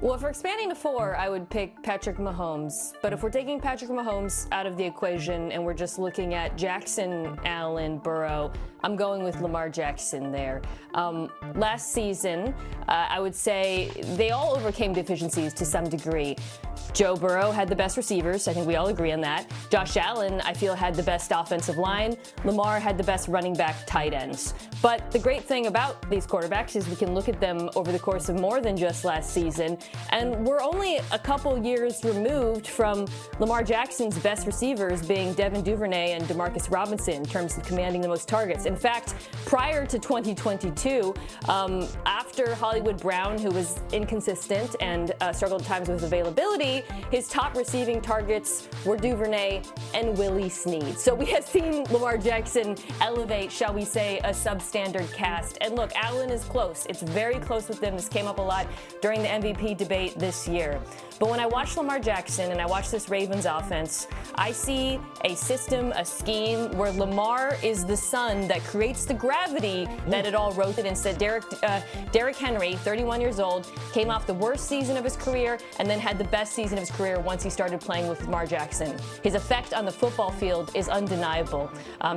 Well, if we're expanding to 4, I would pick Patrick Mahomes. But if we're taking Patrick Mahomes out of the equation and we're just looking at Jackson, Allen, Burrow, I'm going with Lamar Jackson there. Last season, I would say they all overcame deficiencies to some degree. Joe Burrow had the best receivers. I think we all agree on that. Josh Allen, I feel, had the best offensive line. Lamar had the best running back tight ends. But the great thing about these quarterbacks is we can look at them over the course of more than just last season. And we're only a couple years removed from Lamar Jackson's best receivers being Devin Duvernay and Demarcus Robinson in terms of commanding the most targets. In fact, prior to 2022, after Hollywood Brown, who was inconsistent and struggled at times with availability, his top receiving targets were Duvernay and Willie Snead. So we have seen Lamar Jackson elevate, shall we say, a substandard cast. And look, Allen is close. It's very close with them. This came up a lot during the MVP debate this year. But when I watch Lamar Jackson and I watch this Ravens offense, I see a system, a scheme where Lamar is the sun that creates the gravity that it all rotated. Instead, Derrick Henry, 31 years old, came off the worst season of his career and then had the best season of his career once he started playing with Lamar Jackson. His effect on the football field is undeniable.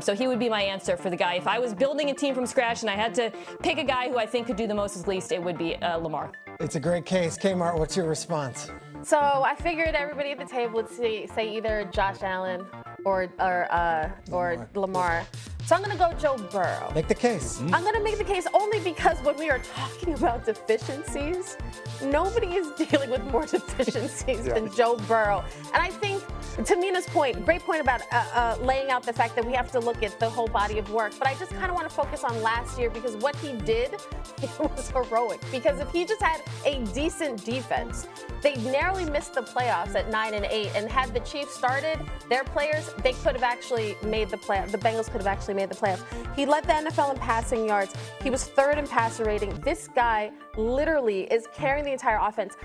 So he would be my answer for the guy. If I was building a team from scratch and I had to pick a guy who I think could do the most as least, it would be Lamar. It's a great case. Kmart, what's your response? So I figured everybody at the table would say either Josh Allen or Lamar. So I'm going to go Joe Burrow. Make the case. I'm going to make the case only because when we are talking about deficiencies, nobody is dealing with more deficiencies than Joe Burrow. And I think, to Mina's point, great point about laying out the fact that we have to look at the whole body of work. But I just kind of want to focus on last year because what he did, it was heroic. Because if he just had a decent defense, they narrowly missed the playoffs at 9-8. And had the Chiefs started their players, they could have actually made the playoffs. The Bengals could have actually made the playoffs. He led the NFL in passing yards. He was 3rd in passer rating. This guy literally is carrying the entire offense.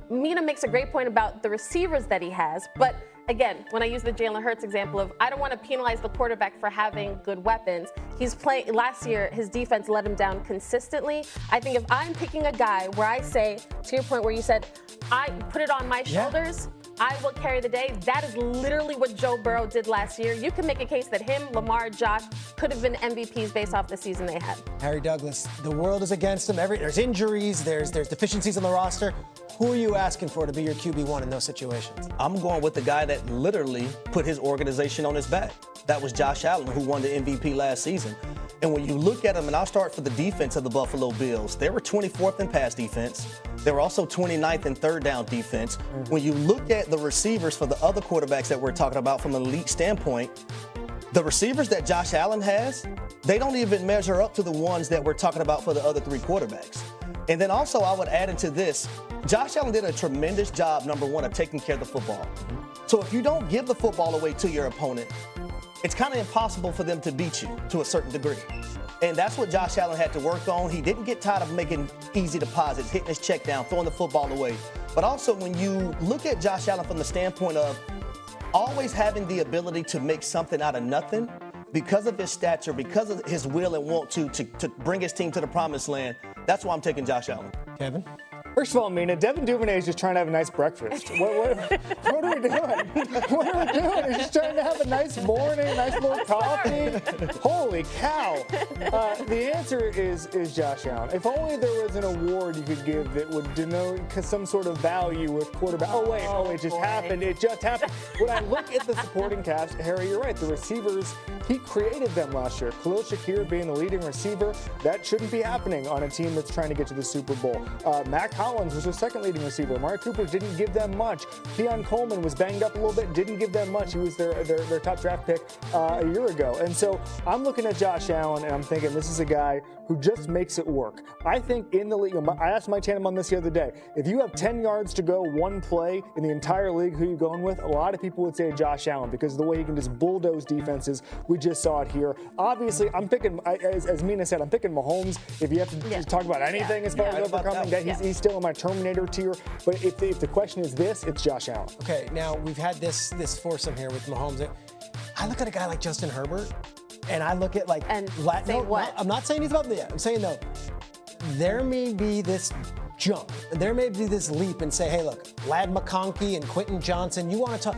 Mina makes a great point about the receivers that he has, but again, when I use the Jalen Hurts example of I don't want to penalize the quarterback for having good weapons. He's playing last year, his defense let him down consistently. I think if I'm picking a guy where I say, to your point where you said, I put it on my shoulders, I will carry the day. That is literally what Joe Burrow did last year. You can make a case that him, Lamar, Josh could have been MVPs based off the season they had. Harry Douglas, the world is against him. There's injuries, there's deficiencies on the roster. Who are you asking for to be your QB1 in those situations? I'm going with the guy that literally put his organization on his back. That was Josh Allen, who won the MVP last season. And when you look at them, and I'll start for the defense of the Buffalo Bills, they were 24th in pass defense. They were also 29th in third down defense. When you look at the receivers for the other quarterbacks that we're talking about from an elite standpoint, the receivers that Josh Allen has, they don't even measure up to the ones that we're talking about for the other 3 quarterbacks. And then also I would add into this, Josh Allen did a tremendous job, number one, of taking care of the football. So if you don't give the football away to your opponent, it's kind of impossible for them to beat you to a certain degree. And that's what Josh Allen had to work on. He didn't get tired of making easy deposits, hitting his check down, throwing the football away. But also when you look at Josh Allen from the standpoint of always having the ability to make something out of nothing, because of his stature, because of his will and want to bring his team to the promised land, that's why I'm taking Josh Allen. Kevin? First of all, Mina, Devin Duvernay is just trying to have a nice breakfast. What are we doing? What are we doing? He's just trying to have a nice morning, a nice little coffee. Holy cow. The answer is Josh Allen. If only there was an award you could give that would denote some sort of value with quarterback. It just happened. It just happened. When I look at the supporting cast, Harry, you're right. The receivers, he created them last year. Khalil Shakir being the leading receiver, that shouldn't be happening on a team that's trying to get to the Super Bowl. Mac Collins was their second leading receiver. Amari Cooper didn't give them much. Keon Coleman was banged up a little bit, didn't give them much. He was their top draft pick a year ago. And so I'm looking at Josh Allen, and I'm thinking this is a guy who just makes it work. I think in the league, I asked Mike Tandem on this the other day, if you have 10 yards to go, one play in the entire league, who are you going with? A lot of people would say Josh Allen because of the way he can just bulldoze defenses. We just saw it here. Obviously, I'm picking, as Mina said, I'm picking Mahomes. If you have to talk about anything as far as overcoming that, he's still in my Terminator tier. But if the question is this, it's Josh Allen. Okay, now we've had this foursome here with Mahomes. I look at a guy like Justin Herbert, and I look at what? I'm not saying he's about that. I'm saying though, there may be this jump. There may be this leap and say, hey, look, Ladd McConkey and Quentin Johnson, you want to talk.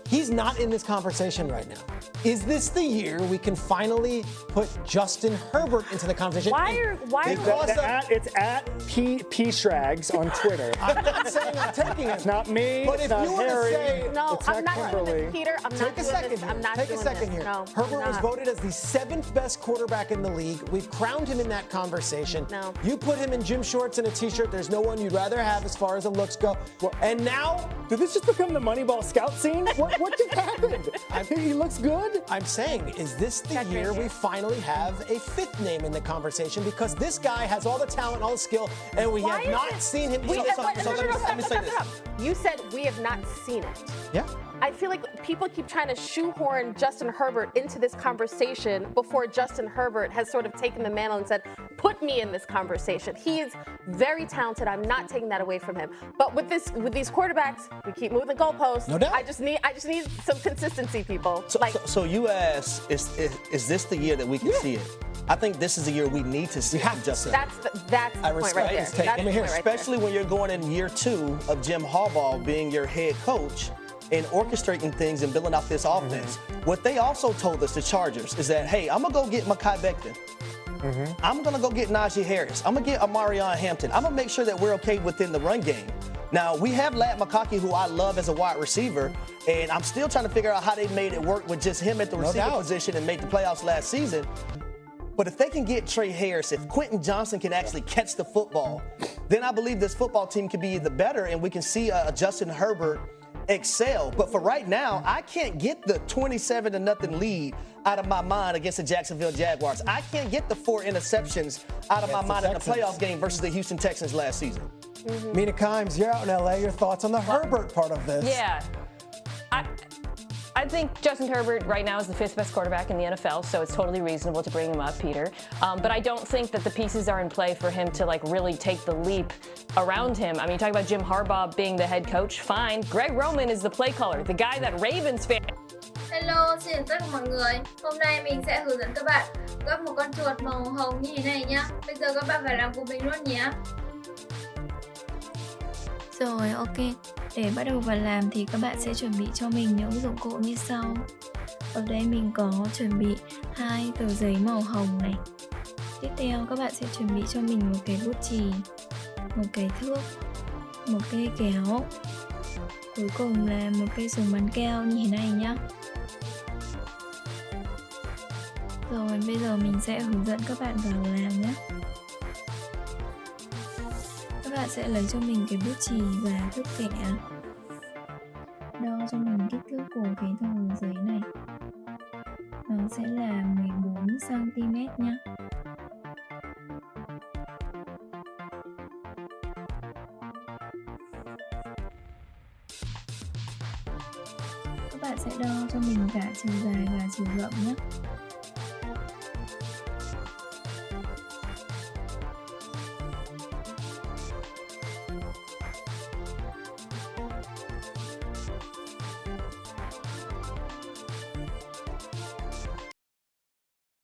He's not in this conversation right now. Is this the year we can finally put Justin Herbert into the conversation? It's at P Shrags on Twitter. I'm not saying I'm taking it. It's not me. But it's if not you were to Harry. say, No, it's I'm not not Kimberly. doing this, Peter. I'm not doing this. I'm not Take a doing second this. here. No, Herbert I'm was not. voted as the 7th best quarterback in the league. We've crowned him in that conversation. No. You put him in gym shorts and a t-shirt. There's no one you'd rather have as far as the looks go. And now, Did this just become the Moneyball scout scene? What just happened? I think he looks good. I'm saying, is this the year we finally have a 5th name in the conversation? Because this guy has all the talent, all the skill, and we have not seen him. Let me say this. You said we have not seen it. Yeah. I feel like people keep trying to shoehorn Justin Herbert into this conversation before Justin Herbert has sort of taken the mantle and said, put me in this conversation. He is very talented. I'm not taking that away from him. But with these quarterbacks, we keep moving the goalposts. No doubt. I just need some consistency, people. So you ask, is this the year that we can see it? I think this is the year we need to see Justin. That's the point right there. That's the point right there. Especially when you're going in year 2 of Jim Harbaugh being your head coach and orchestrating things and building out this offense. What they also told us, the Chargers, is that, hey, I'm going to go get Mekhi Becton. I'm going to go get Najee Harris. I'm going to get Amarion Hampton. I'm going to make sure that we're okay within the run game. Now, we have Ladd McConkey, who I love as a wide receiver, and I'm still trying to figure out how they made it work with just him at the receiver position and make the playoffs last season. But if they can get Trey Harris, if Quentin Johnson can actually catch the football, then I believe this football team can be either better and we can see a Justin Herbert excel. But for right now, I can't get the 27-0 lead out of my mind against the Jacksonville Jaguars. I can't get the 4 interceptions out of my mind in the playoff game versus the Houston Texans last season. Mina Kimes, you're out in LA. Your thoughts on the Herbert part of this? Yeah. I think Justin Herbert right now is the 5th best quarterback in the NFL, so it's totally reasonable to bring him up, Peter. But I don't think that the pieces are in play for him to really take the leap around him. I mean, talking about Jim Harbaugh being the head coach, fine. Greg Roman is the play caller, the guy that Ravens fan. Hello, xin tất cả mọi người. Hôm nay mình sẽ hướng dẫn các bạn gấp một con chuột màu hồng như thế này nhá. Bây giờ các bạn phải làm cùng mình luôn nhé. Rồi, ok. Để bắt đầu vào làm thì các bạn sẽ chuẩn bị cho mình những dụng cụ như sau. Ở đây mình có chuẩn bị 2 tờ giấy màu hồng này. Tiếp theo các bạn sẽ chuẩn bị cho mình một cái bút chì, một cái thước, một cây kéo. Cuối cùng là một cây súng bắn keo như thế này nhá. Rồi bây giờ mình sẽ hướng dẫn các bạn vào làm nhé. Các bạn sẽ lấy cho mình cái bút chì và thước kẻ. Đo cho mình kích thước của cái tờ giấy này. Nó sẽ là 14 cm nhé. Các bạn sẽ đo cho mình cả chiều dài và chiều rộng nhé.